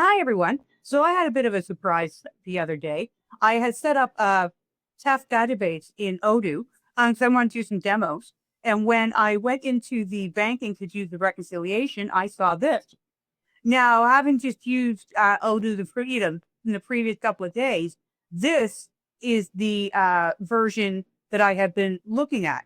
Hi, everyone. So I had a bit of a surprise the other day. I had set up a test database in Odoo, so I wanted to do some demos. And when I went into the banking to do the reconciliation, I saw this. Now, having just used Odoo in the previous couple of days, this is the version that I have been looking at.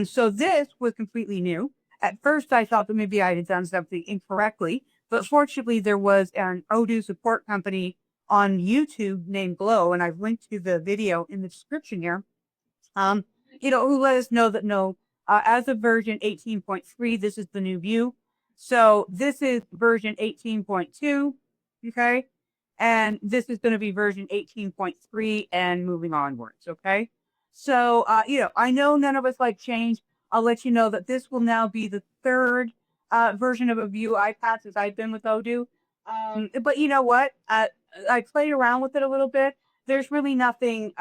So this was completely new. At first, I thought that maybe I had done something incorrectly, but fortunately, there was an Odoo support company on YouTube named Glow, and I've linked to the video in the description here. Um, who let us know that no, as of version 18.3, this is the new view. So this is version 18.2, okay? And this is going to be version 18.3 and moving onwards, okay? So, I know none of us like change. I'll let you know that this will now be the third version of a view I've had since I've been with Odoo. But you know what? I played around with it a little bit. There's really nothing,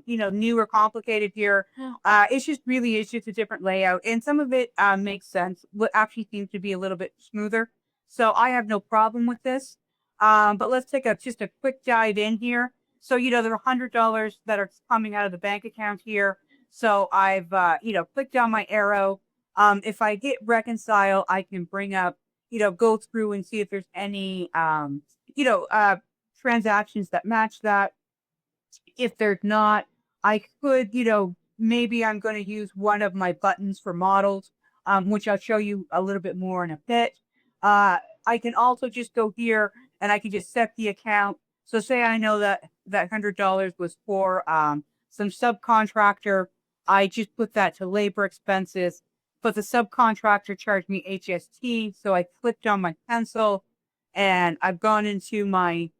new or complicated here. It's just a different layout. And some of it makes sense. What actually seems to be a little bit smoother. So I have no problem with this. But let's take just a quick dive in here. So, there are $100 that are coming out of the bank account here. So I've, clicked on my arrow. If I hit reconcile, I can bring up, go through and see if there's any, transactions that match that. If there's not, I could, maybe I'm going to use one of my buttons for models, which I'll show you a little bit more in a bit. I can also just go here and I can just set the account. So say I know that that $100 was for some subcontractor. I just put that to labor expenses, but the subcontractor charged me HST. So I clicked on my pencil and I've gone into my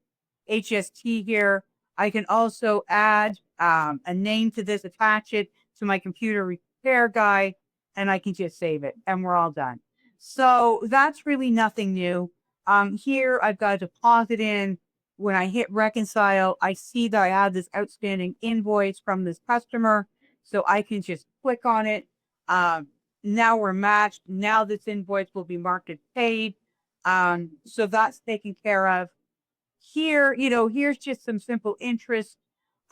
HST here. I can also add a name to this, attach it to my computer repair guy, and I can just save it, and we're all done. So that's really nothing new. Here I've got a deposit in. When I hit reconcile, I see that I have this outstanding invoice from this customer, so I can just click on it. Now we're matched. Now this invoice will be marked as paid. So that's taken care of. Here, here's just some simple interest.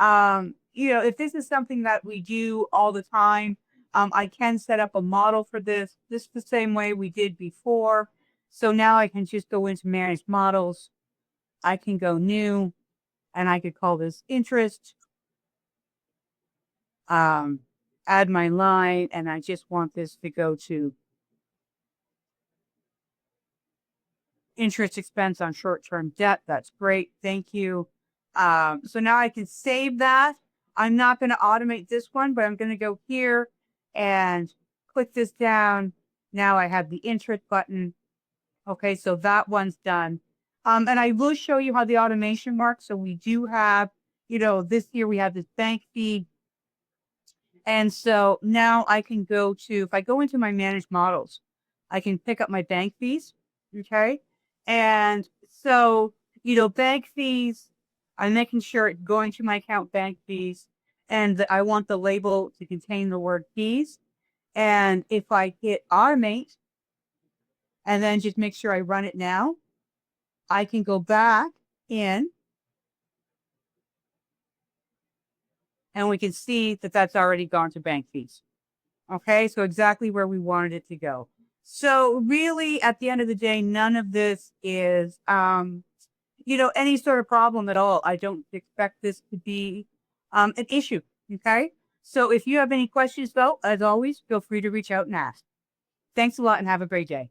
If this is something that we do all the time, I can set up a model for this. This is the same way we did before. So now I can just go into manage models. I can go new and I could call this interest. Add my line, and I just want this to go to interest expense on short-term debt. That's great. Thank you. So now I can save that. I'm not going to automate this one, but I'm going to go here and click this down. Now I have the interest button. Okay, so that one's done. And I will show you how the automation works. So we do have, this here we have this bank feed. And so now I can go to, if I go into my managed models, I can pick up my bank fees. Okay. And so, bank fees, I'm making sure it's going to my account bank fees, and I want the label to contain the word fees. And if I hit automate and then just make sure I run it now, I can go back in and we can see that that's already gone to bank fees. Okay, so exactly where we wanted it to go. So really, at the end of the day, none of this is, any sort of problem at all. I don't expect this to be an issue. Okay, so if you have any questions, though, as always, feel free to reach out and ask. Thanks a lot and have a great day.